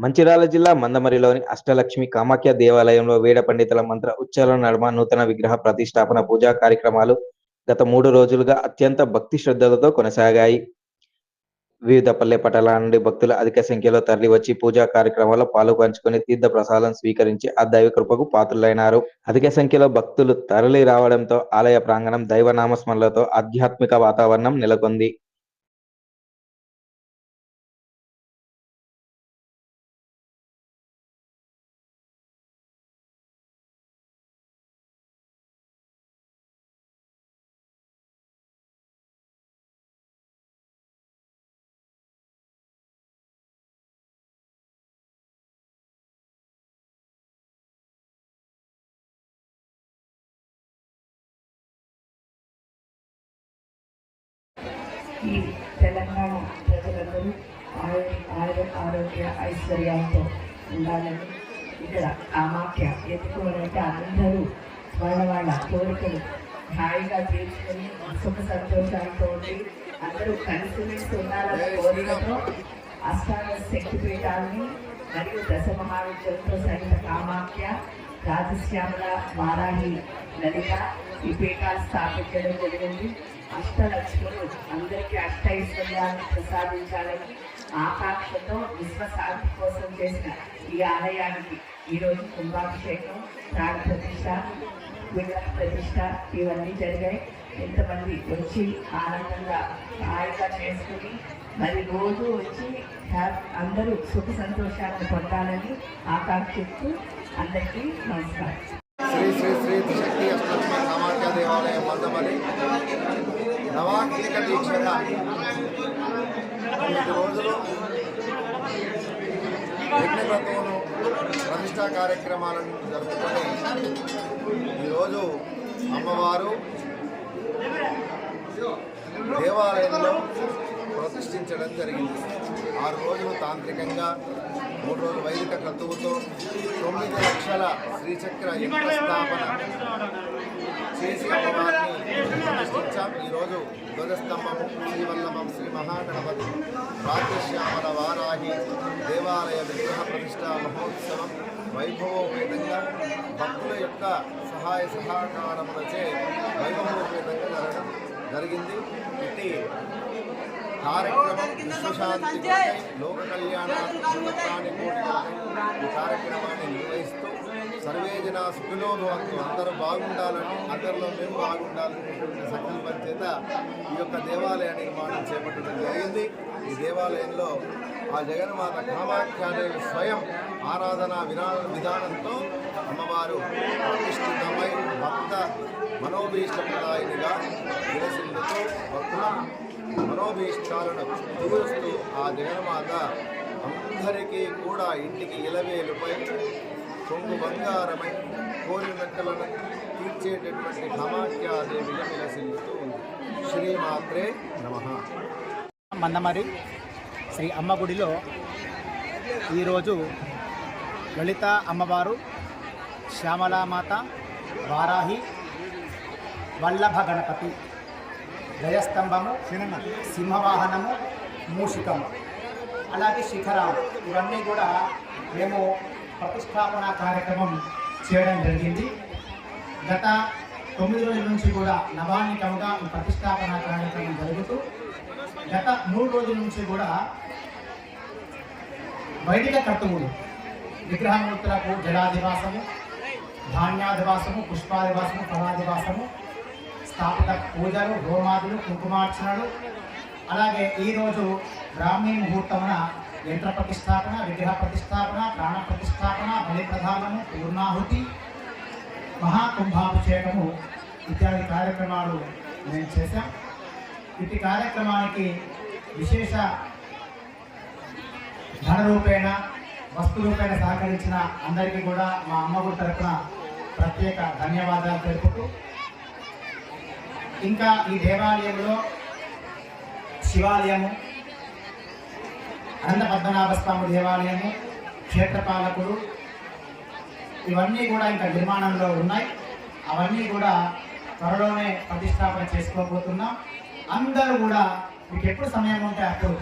మంచిర్యాల జిల్లా మందమరిలోని అష్టలక్ష్మి కామాఖ్య దేవాలయంలో వేద పండితుల మంత్ర ఉచ్చారణ నడుమ నూతన విగ్రహ ప్రతిష్టాపన పూజా కార్యక్రమాలు గత 3 రోజులుగా అత్యంత భక్తి శ్రద్ధలతో కొనసాగాయి. వివిధ పల్లె పట్టణాల నుండి భక్తులు అధిక సంఖ్యలో తరలివచ్చి పూజా కార్యక్రమాల్లో పాలుపంచుకొని తీర్థ ప్రసాదం స్వీకరించి ఆ దైవ కృపకు పాత్రులైనారు. అధిక సంఖ్యలో భక్తులు తరలి రావడంతో ఆలయ ప్రాంగణం దైవనామస్మరణలతో ఆధ్యాత్మిక వాతావరణం నెలకొంది. ఈ తెలంగాణ ప్రజలందరూ ఆరోగ్య ఐశ్వర్యాలతో ఉండాలని ఇక్కడ కామాఖ్య ఎత్తుకోవాలంటే అందరూ వాళ్ళ కోరికలు హాయిగా తీర్చుకొని సుఖ సంతోషాలతో ఉండి అందరూ కలిసిమెలిసి ఉండాలన్న కోరికతో అష్టాదశ శక్తిపీఠాలని మరియు దశ మహావిద్యలతో సహిత కామాఖ్య రాజశ్యామల వారాహి లలిత ఈ పీఠాలు స్థాపించడం జరిగింది. అష్టలక్ష్ములు అందరికీ అష్టైశ్వర్యాలను ప్రసాదించాలని ఆకాంక్షతో విశ్వశాంతి కోసం చేసిన ఈ ఆలయానికి ఈరోజు కుంభాభిషేకం, ప్రాణ ప్రతిష్ట, విగ్రహ ప్రతిష్ట ఇవన్నీ జరిగాయి. ఎంతమంది వచ్చి ఆనందంగా హాయిగా చేసుకుని మరి రోజు వచ్చి అందరూ సుఖ సంతోషాలను పొందాలని ఆకాంక్షిస్తూ అందరికీ నమస్కారం. శ్రీ శ్రీ శ్రీ త్రిశక్తి అష్టలక్ష్మి కామాఖ్య దేవాలయం మందమరి నవాకిలిక దీక్షగా 9 రోజులు యజ్ఞవ్రతమును ప్రతిష్టా కార్యక్రమాలను జరుపుకొని ఈరోజు అమ్మవారు దేవాలయంలో ప్రతిష్ఠించడం జరిగింది. 6 రోజులు తాంత్రికంగా, 3 రోజులు వైదిక క్రతువుతో 9 లక్షల శ్రీచక్ర యంత్ర స్థాపన చేసి అమ్మవారిని ప్రతిష్ఠించాం. ఈరోజు ధ్వజస్తంభము, శ్రీవల్లభం, శ్రీ మహాగణపతి, రాజశ్యామల వారాహి దేవాలయ విగ్రహ ప్రతిష్టా మహోత్సవం వైభవోపేతంగా భక్తుల యొక్క సహాయ సహకారములచే వైభవోపేతంగా జరగడం జరిగింది. ఇట్టి కార్యక్రమం విశ్వశాంతి కొరకై, లోక కళ్యాణాన్ని ఈ కార్యక్రమాన్ని నిర్వహిస్తూ సర్వే జన సుఖినో భవంతు, అందరూ బాగుండాలని, అందరిలో మేము బాగుండాలనేటువంటి సంకల్పం చేత ఈ యొక్క దేవాలయ నిర్మాణం చేపట్టడం జరిగింది. ఈ దేవాలయంలో ఆ జగన్మాత కామాఖ్యాదేవి స్వయం ఆరాధనా విధానంతో అమ్మవారు ప్రతిష్ఠితమై భక్త మనోభీష్టప్రదాయినిగా విలసిల్లుతూ భక్తుల మనోభీష్టాలను తీరుస్తూ ఆ జగన్మాత అందరికీ కూడా ఇంటికి ఇలవేలుపై కొంగు బంగారమై కోరినట్లను తీర్చేటటువంటి కామాఖ్యాదేవిగా విలసిల్లుతూ ఉంది. శ్రీమాత్రే నమః. మందమరి శ్రీ అమ్మ గుడిలో ఈరోజు లలిత అమ్మవారు, శ్యామలామాత, వారాహి, వల్లభ గణపతి, గజస్తంభము, సింహవాహనము, మూషికము, అలాగే శిఖరాలు ఇవన్నీ కూడా మేము ప్రతిష్టాపన కార్యక్రమం చేయడం జరిగింది. గత 9 రోజుల నుంచి కూడా నవాన్నికముగా ఈ ప్రతిష్టాపన కార్యక్రమం జరుగుతూ గత 3 రోజుల నుంచి కూడా వైదిక కర్తవులు విగ్రహమూర్తులకు జలాదివాసము, ధాన్యాదివాసము, పుష్పాదివాసము, ఫలాదివాసము, స్థాపిత పూజలు, హోమాదులు, కుంకుమార్చనలు, అలాగే ఈరోజు బ్రాహ్మీ ముహూర్తమున యంత్ర ప్రతిష్టాపన, విగ్రహ ప్రతిష్టాపన, ప్రాణ ప్రతిష్టాపన, బలి ప్రధానము, పూర్ణాహుతి, మహాకుంభాభిషేకము ఇత్యాది కార్యక్రమాలు మేము చేశాం. ఇటు కార్యక్రమానికి విశేష ధనరూపేణ, వస్తురూపేణ సహకరించిన అందరికీ కూడా మా అమ్మగుడి తరఫున ప్రత్యేక ధన్యవాదాలు తెలుపుతూ, ఇంకా ఈ దేవాలయంలో శివాలయము, అనంత పద్మనాభస్వామి దేవాలయము, క్షేత్రపాలకుడు ఇవన్నీ కూడా ఇంకా నిర్మాణంలో ఉన్నాయి. అవన్నీ కూడా త్వరలోనే ప్రతిష్టాపన చేసుకోబోతున్నాం. అందరూ కూడా మీకు ఎప్పుడు సమయం ఉంటే అప్పుడు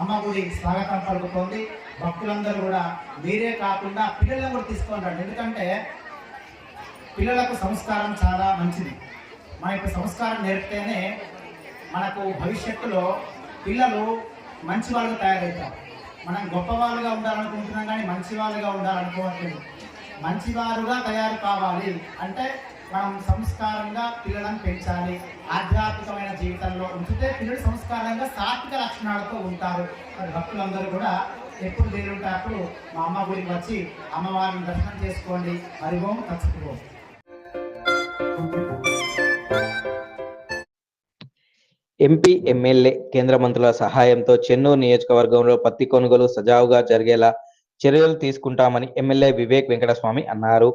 అమ్మ గుడి స్వాగతం పలుకుతోంది. భక్తులందరూ కూడా మీరే కాకుండా పిల్లలను కూడా తీసుకొని రండి. ఎందుకంటే పిల్లలకు సంస్కారం చాలా మంచిది. మన ఇప్పుడు సంస్కారం నేర్పితేనే మనకు భవిష్యత్తులో పిల్లలు మంచి వాళ్ళుగా తయారవుతారు. మనం గొప్ప వాళ్ళుగా ఉండాలనుకుంటున్నాం కానీ మంచి వాళ్ళుగా ఉండాలనుకోవట్లేదు. మంచివారుగా తయారు కావాలి అంటే మనం సంస్కారంగా పిల్లలను పెంచాలి. ఆధ్యాత్మికమైన జీవితంలో ఉంచితే పిల్లలు సంస్కారంగా సాత్విక లక్షణాలతో ఉంటారు. మరి భక్తులందరూ కూడా ఎప్పుడు వీలుంటే అప్పుడు మా అమ్మ గుడికి వచ్చి అమ్మవారిని దర్శనం చేసుకోండి. హరిఓం తత్సత్. ఎంపీ, ఎమ్మెల్యే, కేంద్ర మంత్రుల సహాయంతో చెన్నూరు నియోజకవర్గంలో పత్తి కొనుగోలు సజావుగా జరిగేలా చర్యలు తీసుకుంటామని ఎమ్మెల్యే వివేక్ వెంకటస్వామి అన్నారు.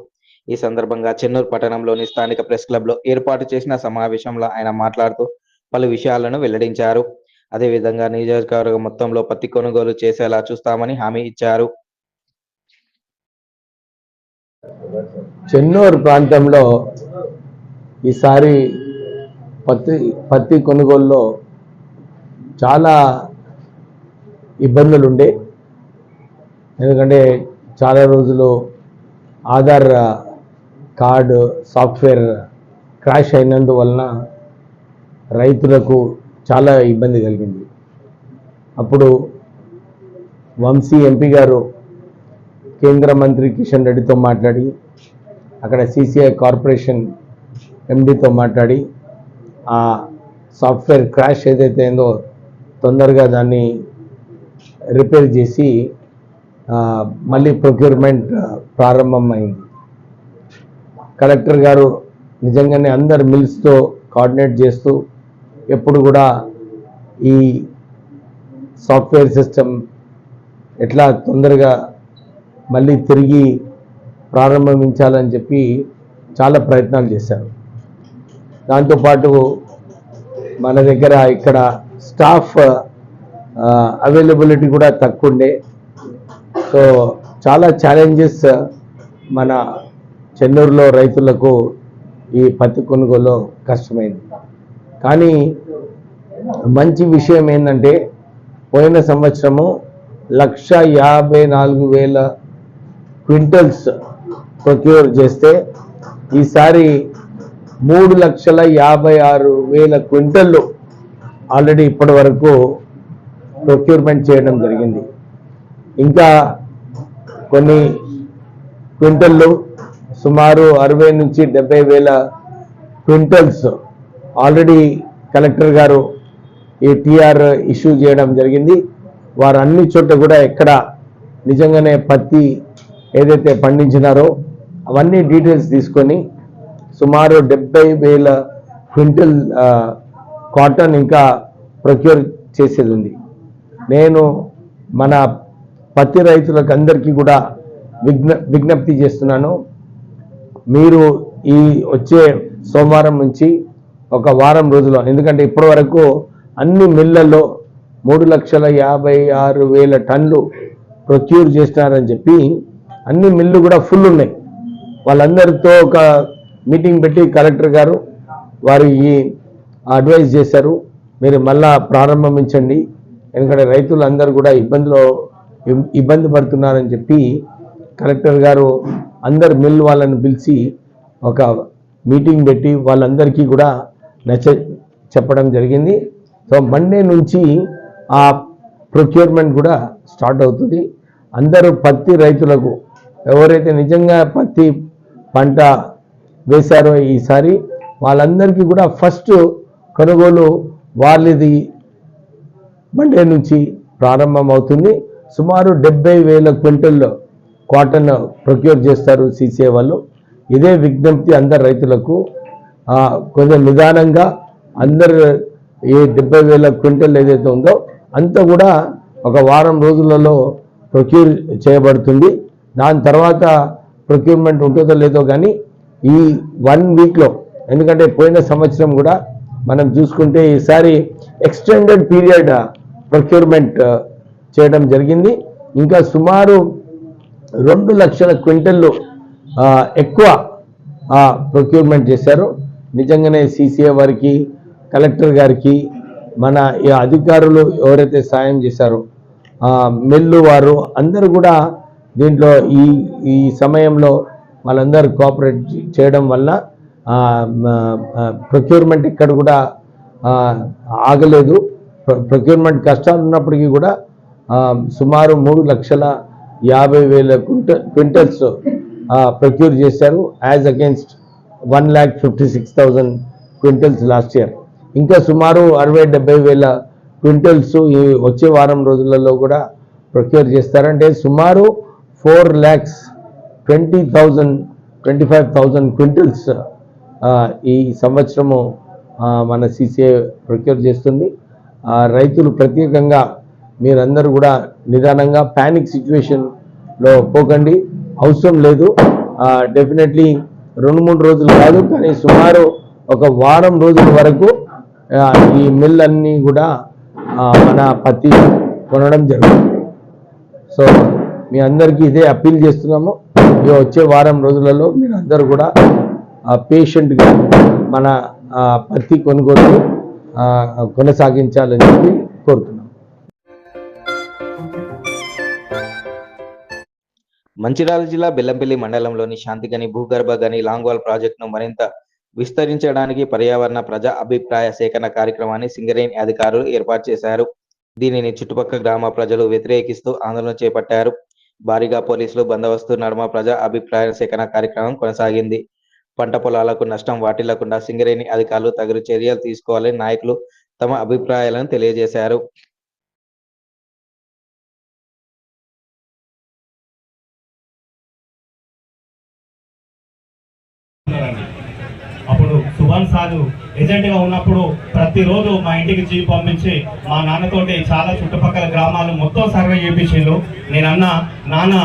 ఈ సందర్భంగా చెన్నూరు పట్టణంలోని స్థానిక ప్రెస్ క్లబ్ లో ఏర్పాటు చేసిన సమావేశంలో ఆయన మాట్లాడుతూ పలు విషయాలను వెల్లడించారు. అదేవిధంగా నియోజకవర్గం మొత్తంలో పత్తి కొనుగోలు చేసేలా చూస్తామని హామీ ఇచ్చారు. చెన్నూరు ప్రాంతంలో ఈసారి పత్తి కొనుగోలులో చాలా ఇబ్బందులు ఉండే. ఎందుకంటే చాలా రోజులు ఆధార్ కార్డు సాఫ్ట్వేర్ క్రాష్ అయినందువలన రైతులకు చాలా ఇబ్బంది కలిగింది. అప్పుడు వంశీ ఎంపీ గారు కేంద్ర మంత్రి కిషన్ రెడ్డితో మాట్లాడి, అక్కడ సిసిఐ కార్పొరేషన్ ఎండితో మాట్లాడి ఆ సాఫ్ట్వేర్ క్రాష్ ఏదైతే ఉందో తొందరగా దాన్ని రిపేర్ చేసి మళ్ళీ ప్రొక్యూర్మెంట్ ప్రారంభమైంది. కలెక్టర్ గారు నిజంగానే అందరు మిల్స్తో కోఆర్డినేట్ చేస్తూ ఎప్పుడు కూడా ఈ సాఫ్ట్వేర్ సిస్టమ్ ఎట్లా తొందరగా మళ్ళీ తిరిగి ప్రారంభించాలని చెప్పి చాలా ప్రయత్నాలు చేశారు. దాంతోపాటు మన దగ్గర ఇక్కడ స్టాఫ్ అవైలబిలిటీ కూడా తక్కువ ఉండే. సో చాలా ఛాలెంజెస్ మన చెన్నూరులో రైతులకు ఈ పత్తి కొనుగోలు కష్టమైంది. కానీ మంచి విషయం ఏంటంటే పోయిన సంవత్సరము 1,54,000 క్వింటల్స్ ప్రొక్యూర్ చేస్తే ఈసారి 3,56,000 క్వింటళ్ళు ఆల్రెడీ ఇప్పటి వరకు ప్రొక్యూర్మెంట్ చేయడం జరిగింది. ఇంకా కొన్ని క్వింటళ్ళు సుమారు 60,000 నుంచి 70,000 క్వింటల్స్ ఆల్రెడీ కలెక్టర్ గారు ఈ టీఆర్ ఇష్యూ చేయడం జరిగింది. వారు అన్ని చోట్ల కూడా ఎక్కడ నిజంగానే పత్తి ఏదైతే పండించినారో అవన్నీ డీటెయిల్స్ తీసుకొని సుమారు 70,000 క్వింటల్ కాటన్ ఇంకా ప్రొక్యూర్ చేసేది ఉంది. నేను మన పత్తి రైతులకు అందరికీ కూడా విజ్ఞప్తి చేస్తున్నాను. మీరు ఈ వచ్చే సోమవారం నుంచి ఒక వారం రోజుల్లో, ఎందుకంటే ఇప్పటి వరకు అన్ని మిల్లల్లో 3,56,000 టన్నులు ప్రొక్యూర్ చేస్తున్నారని చెప్పి అన్ని మిల్లు కూడా ఫుల్ ఉన్నాయి. వాళ్ళందరితో ఒక మీటింగ్ పెట్టి కలెక్టర్ గారు వారు ఈ అడ్వైజ్ చేశారు, మీరు మళ్ళా ప్రారంభించండి, ఎందుకంటే రైతులందరూ కూడా ఇబ్బంది పడుతున్నారని చెప్పి కలెక్టర్ గారు అందరు మిల్ వాళ్ళని పిలిచి ఒక మీటింగ్ పెట్టి వాళ్ళందరికీ కూడా చెప్పడం జరిగింది. సో మండే నుంచి ఆ ప్రొక్యూర్మెంట్ కూడా స్టార్ట్ అవుతుంది. అందరూ పత్తి రైతులకు ఎవరైతే నిజంగా పత్తి పంట వేశారో ఈసారి వాళ్ళందరికీ కూడా ఫస్ట్ కొనుగోలు వాళ్ళది మండే నుంచి ప్రారంభం అవుతుంది. సుమారు 70,000 క్వింటల్ కాటన్ ప్రొక్యూర్ చేస్తారు సిసిఐ వాళ్ళు. ఇదే విజ్ఞప్తి అందరు రైతులకు, కొంచెం నిదానంగా అందరు ఈ 70,000 క్వింటల్ ఏదైతే ఉందో అంతా కూడా ఒక వారం రోజులలో ప్రొక్యూర్ చేయబడుతుంది. దాని తర్వాత ప్రొక్యూర్మెంట్ ఉంటుందో లేదో కానీ ఈ 1 వీక్లో, ఎందుకంటే పోయిన సంవత్సరం కూడా మనం చూసుకుంటే ఈసారి ఎక్స్టెండెడ్ పీరియడ్ ప్రొక్యూర్మెంట్ చేయడం జరిగింది. ఇంకా సుమారు 2 లక్షల క్వింటళ్ళు ఎక్కువ ప్రొక్యూర్మెంట్ చేశారు. నిజంగానే సిసిఐ వారికి, కలెక్టర్ గారికి, మన ఈ అధికారులు ఎవరైతే సాయం చేశారో మిల్లు వారు అందరూ కూడా దీంట్లో ఈ సమయంలో వాళ్ళందరూ కోఆపరేట్ చేయడం వల్ల ప్రొక్యూర్మెంట్ ఇక్కడ కూడా ఆగలేదు. ప్రొక్యూర్మెంట్ కష్టాలు ఉన్నప్పటికీ కూడా సుమారు 3,50,000 క్వింటల్స్ ప్రొక్యూర్ చేశారు, as against 1,56,000 quintals last year. ఇంకా సుమారు 60,000-70,000 క్వింటల్స్ ఈ వచ్చే వారం రోజులలో కూడా ప్రొక్యూర్ చేస్తారంటే సుమారు 4,20,000-25,000 క్వింటల్స్ ఈ సంవత్సరము మన CCI ప్రొక్యూర్ చేస్తుంది. రైతులు ప్రత్యేకంగా మీరందరూ కూడా నిదానంగా ప్యానిక్ సిచ్యువేషన్లో పోకండి, అవసరం లేదు. డెఫినెట్లీ 2-3 రోజులు కాదు, కానీ సుమారు ఒక వారం రోజుల వరకు ఈ మిల్ అన్నీ కూడా మన పత్తి కొనడం జరుగుతుంది. సో మీ అందరికీ ఇదే అప్పీల్ చేస్తున్నాము. వచ్చే వారం రోజులలో మీరు అందరూ కూడా పేషెంట్గా మన పత్తి కొనుగోలు కొనసాగించాలని చెప్పి కోరుతున్నాం. మంచిర్యాల జిల్లా బెల్లంపల్లి మండలంలోని శాంతిగని భూగర్భ గని లాంగ్వాల్ ప్రాజెక్టును మరింత విస్తరించడానికి పర్యావరణ ప్రజా అభిప్రాయ సేకరణ కార్యక్రమాన్ని సింగరేణి అధికారులు ఏర్పాటు చేశారు. దీనిని చుట్టుపక్కల గ్రామ ప్రజలు వ్యతిరేకిస్తూ ఆందోళన చేపట్టారు. భారీగా పోలీసులు బందోబస్తు నడుమ ప్రజా అభిప్రాయ సేకరణ కార్యక్రమం కొనసాగింది. పంట పొలాలకు నష్టం వాటిల్లకుండా సింగరేణి అధికారులు తగు చర్యలు తీసుకోవాలని నాయకులు తమ అభిప్రాయాలను తెలియజేశారు. అప్పుడు సుభాన్ సారు ఏజెంట్గా ఉన్నప్పుడు ప్రతిరోజు మా ఇంటికి జీప్ పంపించి మా నాన్నతోటి చాలా చుట్టుపక్కల గ్రామాలు మొత్తం సర్వే చేయించిండు. నేను అన్నా, నాన్న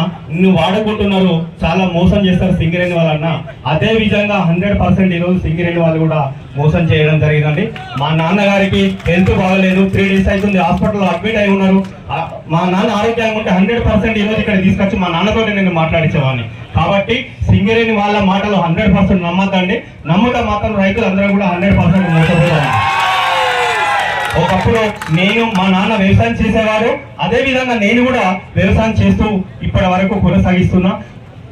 నువ్వు వాడుకుంటున్నారు, చాలా మోసం చేస్తారు సింగరేణి వాళ్ళన్న. అదే విధంగా 100% ఈరోజు సింగరేణి వాళ్ళు కూడా మోసం చేయడం జరిగిందండి. మా నాన్నగారికి హెల్త్ బాగలేదు, 3 days అవుతుంది హాస్పిటల్లో అడ్మిట్ అయి ఉన్నారు. మా నాన్న ఆరోగ్యంగా ఉంటే 100% ఈరోజు ఇక్కడ తీసుకొచ్చి మా నాన్నతో నేను మాట్లాడించేవాడిని. కాబట్టి సింగరేణి వాళ్ళ మాటలు 100% నమ్మద్దండి. నమ్ముతా మాత్రం రైతులు అందరూ కూడా 100% మోసపోయారు. ఒకప్పుడు మా నాన్న వ్యవసాయం చేసేవారు, అదే విధంగా నేను కూడా వ్యవసాయం చేస్తూ ఇప్పటి వరకు కొనసాగిస్తున్నా.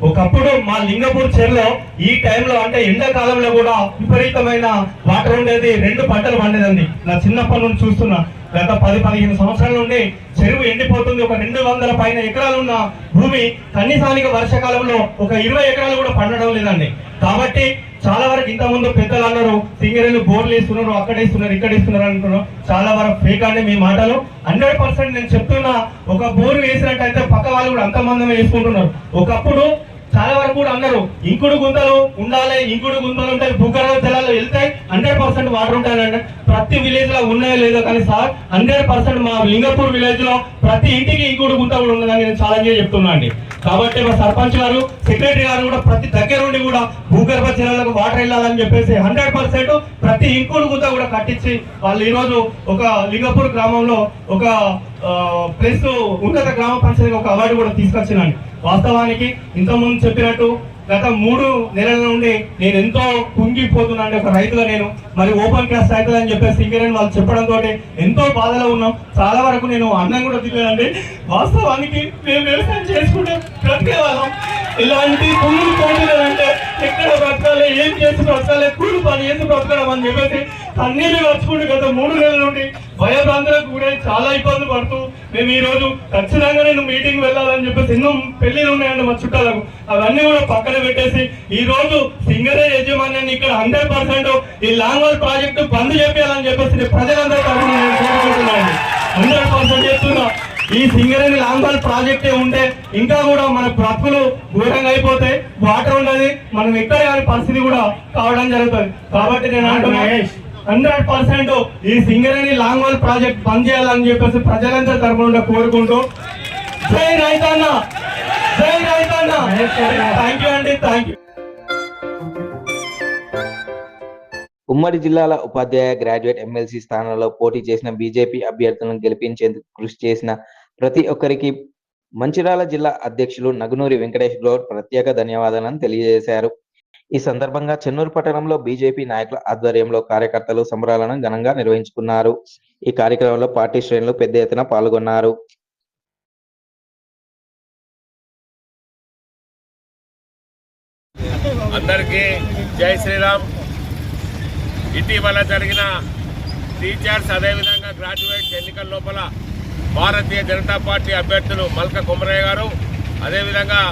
ఒకప్పుడు మా లింగపూర్ చెరువులో ఈ టైంలో అంటే ఎండాకాలంలో కూడా విపరీతమైన వాటర్ ఉండేది, 2 పంటలు పండేదండి. నా చిన్నప్పటి నుండి చూస్తున్నా, గత 10-15 సంవత్సరాల నుండి చెరువు ఎండిపోతుంది. ఒక 200 పైన ఎకరాలు ఉన్న భూమి కనీసానికి వర్షాకాలంలో ఒక 20 ఎకరాలు కూడా పండడం లేదండి. కాబట్టి చాలా వరకు ఇంతకుముందు పెద్దలు అన్నారు సింగరేణి బోర్లు వేస్తున్నారు, అక్కడ వేస్తున్నారు, ఇక్కడ వేస్తున్నారు అంటున్నారు. చాలా వరకు ఫేక్ అండి మీ మాటలు. 100% నేను చెప్తున్నా, ఒక బోర్ వేసినట్టయితే పక్క వాళ్ళు కూడా అంతమంది వేసుకుంటున్నారు. ఒకప్పుడు చాలా వరకు కూడా అన్నారు ఇంకుడు గుంతలు ఉండాలి, ఇంకుడు గుంతలు ఉంటాయి, భూగర్భ జలాలు వెళ్తాయి, 100% వాటర్ ఉంటాయండి. ప్రతి విలేజ్ లో ఉన్నాయో లేదో కానీ సార్ 100% మా లింగపూర్ విలేజ్ లో ప్రతి ఇంటికి ఇంకుడు గుంత కూడా ఉన్నదని నేను ఛాలెంజ్ చెప్తున్నా అండి. కాబట్టి మా సర్పంచ్ గారు, సెక్రటరీ గారు కూడా ప్రతి దగ్గర నుండి కూడా భూగర్భ జలాలకు వాటర్ వెళ్ళాలని చెప్పేసి 100% ప్రతి ఇంకుడు గుంత కూడా కట్టించి వాళ్ళు ఈరోజు ఒక లింగపూర్ గ్రామంలో ఒక ప్లస్ ఉన్నత గ్రామ పంచాయతీ ఒక అవార్డు కూడా తీసుకొచ్చినండి. వాస్తవానికి ఇంతకుముందు చెప్పినట్టు గత 3 నెలల నుండి నేను ఎంతో కుంగిపోతున్నాను ఒక రైతుగా. నేను మరి ఓపెన్ క్లాస్ అవుతుంది అని చెప్పేసి సింగరేణి వాళ్ళు చెప్పడంతో ఎంతో బాధలో ఉన్నాం. చాలా వరకు నేను అన్నం కూడా తినలేదండి. వాస్తవానికి మేము వ్యవసాయం చేసుకుంటే బ్రతికే వాళ్ళం. ఇలాంటి పుల్లు పోటీలంటే ఎక్కడ బ్రతకాలి, ఏం చేసి బ్రతకాలి, కూలి పని చేసి బ్రతకడం అని చెప్పేసి కన్నీళ్ళు వచ్చుకుంటూ గత 3 నెలల నుండి భయభ్రాంతులకు కూడా చాలా ఇబ్బంది పడుతూ మేము ఈ రోజు ఖచ్చితంగా నేను మీటింగ్ వెళ్ళాలని చెప్పేసి ఎన్నో పెళ్లిలు ఉన్నాయండి మా చుట్టాలకు, అవన్నీ కూడా పక్కన పెట్టేసి ఈ రోజు సింగరేణి యజమాన్యాన్ని ఇక్కడ 100% ఈ లాంగ్వాల్ ప్రాజెక్టు బంద్ చేయాలని చెప్పేసి ప్రజలందరూ తరఫున నేను కోరుకుంటున్నాను. 100% చెప్తున్నా, ఈ సింగరేణి లాంగ్వాల్ ప్రాజెక్టే ఉంటే ఇంకా కూడా మన బ్రతుకులు ఘోరంగా అయిపోతే వాటర్ ఉండదు, మనం ఎక్కడ కాని పరిస్థితి కూడా కావడం జరుగుతుంది. కాబట్టి నేను అంటున్నా 100% ఈ సింగరేణి లాంగ్వాల్ ప్రాజెక్ట్ బంద్ చేయాలని చెప్పేసి ప్రజలందరి తరఫున కోరుకుంటూ జై రైతన్న, జై రైతన్న. థ్యాంక్ యూ అండి, థ్యాంక్ యూ. ఉమ్మడి జిల్లాల ఉపాధ్యాయ గ్రాడ్యుయేట్ ఎమ్మెల్సీ స్థానంలో పోటీ చేసిన బీజేపీ అభ్యర్థులను గెలిపించేందుకు కృషి చేసిన ప్రతి ఒక్కరికి మంచిర్యాల జిల్లా అధ్యక్షులు నగునూరి వెంకటేష్ గౌడ్ ప్రత్యేక ధన్యవాదాలను తెలియజేశారు. ఈ సందర్భంగా చెన్నూరు పట్టణంలో బీజేపీ నాయకుల ఆధ్వర్యంలో కార్యకర్తలు సంబరాలను ఘనంగా నిర్వహించుకున్నారు. ఈ కార్యక్రమంలో పార్టీ శ్రేణులు పెద్ద ఎత్తున పాల్గొన్నారు. అందరికీ జై శ్రీరామ్. ఇటీవల జరిగిన టీచర్స్ అదేవిధంగా గ్రాడ్యుయేట్స్ ఎన్నికల లోపల భారతీయ జనతా పార్టీ అభ్యర్థులు మల్క కుమరయ్య గారు అదేవిధంగా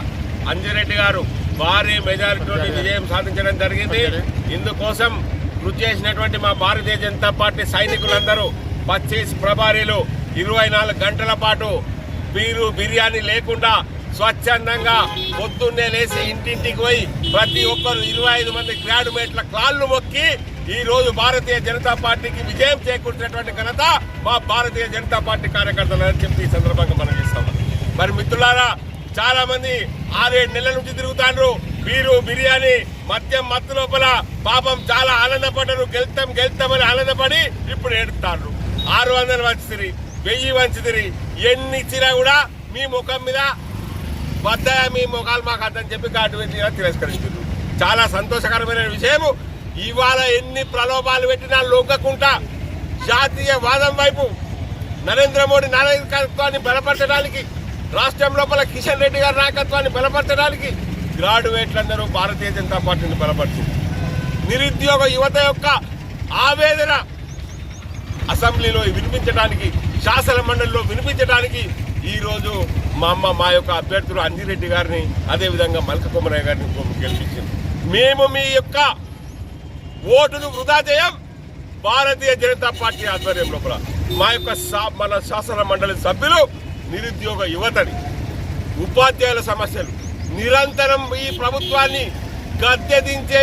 అంజిరెడ్డి గారు భారీ మెజారిటీతో విజయం సాధించడం జరిగింది. ఇందుకోసం కృషి చేసినటువంటి మా భారతీయ జనతా పార్టీ సైనికులందరూ 25 ప్రభారీలు 24 గంటల పాటు బిర్యానీ లేకుండా స్వచ్ఛందంగా పొద్దున్నే లేచి ఇంటింటికి పోయి ప్రతి ఒక్కరు 25 మంది గ్రాడ్యుయేట్ల కాళ్ళు మొక్కి ఈ రోజు భారతీయ జనతా పార్టీకి విజయం చేకూర్చినటువంటి ఘనత మా భారతీయ జనతా పార్టీ కార్యకర్తలని చెప్పి ఈ సందర్భంగా మనం చేస్తాం. మరి మిత్రులారా, చాలా మంది 6-7 నెలల నుంచి తిరుగుతాండ్రు. బిర్యానీ మద్యం మత్తు లోపల పాపం చాలా ఆనందపడ్డారు. గెలుస్తామని ఆనందపడి ఇప్పుడు ఏడుతారు. 600 వంచుతిరి, 1000 వంచుతిరి, ఎన్ని ఇచ్చినా కూడా మీ ముఖం మీద వద్దాయా మీ ముఖాలు మాకు అర్థని చెప్పి ఘాటు తిరస్కరిస్తున్నారు. చాలా సంతోషకరమైన విషయము. ఇవాళ ఎన్ని ప్రలోభాలు పెట్టినా లొంగకుండా జాతీయవాదం వైపు నరేంద్ర మోడీ నాయకత్వాన్ని బలపరచడానికి, రాష్ట్రం లోపల కిషన్ రెడ్డి గారి నాయకత్వాన్ని బలపరచడానికి గ్రాడ్యుయేట్లందరూ భారతీయ జనతా పార్టీని బలపరిచింది. నిరుద్యోగ యువత యొక్క ఆవేదన అసెంబ్లీలో వినిపించడానికి, శాసన మండలిలో వినిపించడానికి ఈరోజు మా యొక్క అభ్యర్థులు అంజిరెడ్డి గారిని అదేవిధంగా మల్క కుమరయ్య గారిని గెలిపించింది. మేము మీ యొక్క ఓటును వృధా చేయం. భారతీయ జనతా పార్టీ ఆధ్వర్యం లోపల మా యొక్క మన శాసన మండలి సభ్యులు నిరుద్యోగ యువతని, ఉపాధ్యాయుల సమస్యలు నిరంతరం ఈ ప్రభుత్వాన్ని గద్దెదించే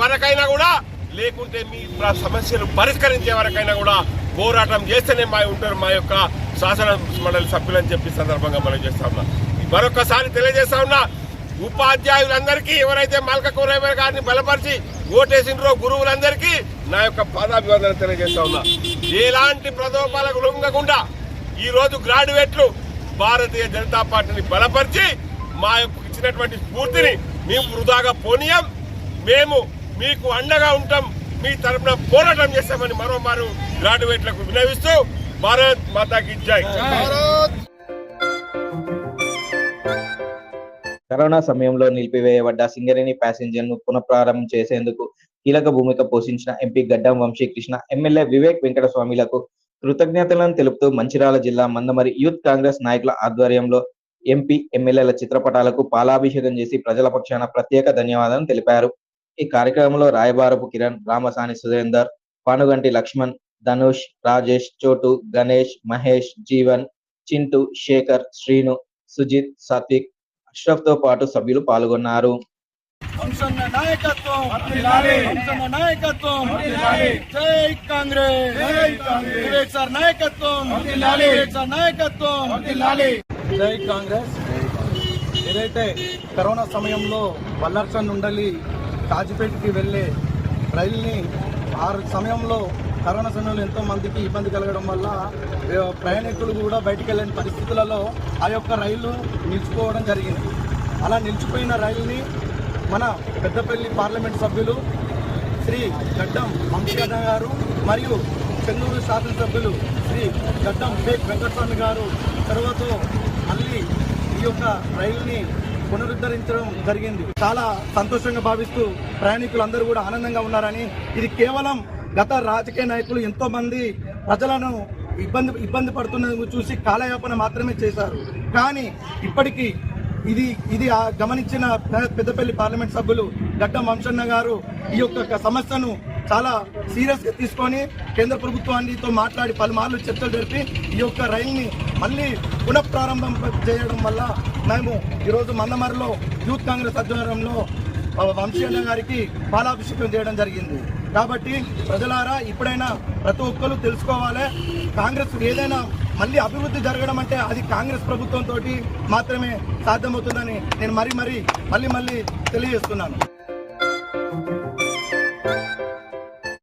వరకైనా కూడా, లేకుంటే మీ సమస్యలు పరిష్కరించే వరకైనా కూడా పోరాటం చేస్తేనే ఉంటారు మా యొక్క శాసన మండలి సభ్యులని చెప్పి సందర్భంగా మనం చేస్తా ఉన్నా. మరొకసారి తెలియజేస్తా ఉన్నా, ఉపాధ్యాయులందరికీ ఎవరైతే మల్క కుమరయ్య గారిని బలపరిచి ఓటేసిండ్రో గురువులందరికీ నా యొక్క పాదాభివందన తెలియజేస్తా ఉన్నా. ఎలాంటి ప్రలోభాలకు లొంగకుండా ఈరోజు గ్రాడ్యుయేట్లు భారతీయ జనతా పార్టీని బలపరిచి మా యొక్క ఇచ్చినటువంటి స్ఫూర్తిని మేము వృధాగా పోనీయం. మేము మీకు అండగా ఉంటాం, మీ తరఫున పోరాటం చేస్తామని మరోమారు గ్రాడ్యుయేట్లకు వినవిస్తూ భారత్ మాతాకి జై. కరోనా సమయంలో నిలిపివేయబడ్డ సింగరేణి ప్యాసింజర్ ను పునఃప్రారంభం చేసేందుకు కీలక భూమిక పోషించిన ఎంపీ గడ్డం వంశీకృష్ణ, ఎమ్మెల్యే వివేక్ వెంకటస్వామిలకు కృతజ్ఞతలను తెలుపుతూ మంచిర్యాల జిల్లా మందమరి యూత్ కాంగ్రెస్ నాయకుల ఆధ్వర్యంలో ఎంపీ ఎమ్మెల్యేల చిత్రపటాలకు పాలాభిషేకం చేసి ప్రజల పక్షాన ప్రత్యేక ధన్యవాదాలు తెలిపారు. ఈ కార్యక్రమంలో రాయబారపు కిరణ్, రామసాని సురేందర్, పానుగంటి లక్ష్మణ్, ధనుష్, రాజేష్, చోటు, గణేష్, మహేష్, జీవన్, చింటూ, శేఖర్, శ్రీను, సుజిత్, సాత్విక్, అష్రఫ్ తో పాటు సభ్యులు పాల్గొన్నారు. జై కాంగ్రెస్. ఏదైతే కరోనా సమయంలో వల్లర్సన్ నుండి కాజిపేటకి వెళ్ళే రైలుని సమయంలో కరోనా సమయంలో ఎంతో మందికి ఇబ్బంది కలగడం వల్ల ప్రయాణికులు కూడా బయటికి వెళ్ళని పరిస్థితులలో ఆ యొక్క రైలు నిలిచిపోవడం జరిగింది. అలా నిలిచిపోయిన రైలుని మన పెద్దపల్లి పార్లమెంట్ సభ్యులు శ్రీ గడ్డం వంశీకృష్ణ గారు మరియు చెన్నూరు శాసనసభ్యులు శ్రీ గడ్డం వివేక్ వెంకటస్వామి గారు చొరవతో మళ్ళీ ఈ యొక్క రైలుని పునరుద్ధరించడం జరిగింది. చాలా సంతోషంగా భావిస్తూ ప్రయాణికులందరూ కూడా ఆనందంగా ఉన్నారని, ఇది కేవలం గత రాజకీయ నాయకులు ఎంతో మంది ప్రజలను ఇబ్బంది పడుతున్నది చూసి కాలయాపన మాత్రమే చేశారు. కానీ ఇప్పటికీ ఇది గమనించిన పెద్దపల్లి పార్లమెంట్ సభ్యులు గడ్డం వంశన్న గారు ఈ యొక్క సమస్యను చాలా సీరియస్ గా తీసుకొని కేంద్ర ప్రభుత్వానితో మాట్లాడి పలుమార్లు చర్చలు జరిపి ఈ యొక్క రైలుని మళ్ళీ పునఃప్రారంభం చేయడం వల్ల మేము ఈరోజు మందమరిలో యూత్ కాంగ్రెస్ ఆధ్వర్యంలో వంశీయన్న గారికి పాలాభిషేకం చేయడం జరిగింది. కాబట్టి ప్రజలారా, ఇప్పుడైనా ప్రతి ఒక్కరు తెలుసుకోవాలి, కాంగ్రెస్ ఏదైనా మళ్ళీ అభివృద్ధి జరగడం అంటే అది కాంగ్రెస్ ప్రభుత్వంతో మాత్రమే సాధ్యమవుతుందని నేను మళ్ళీ తెలియజేస్తున్నాను.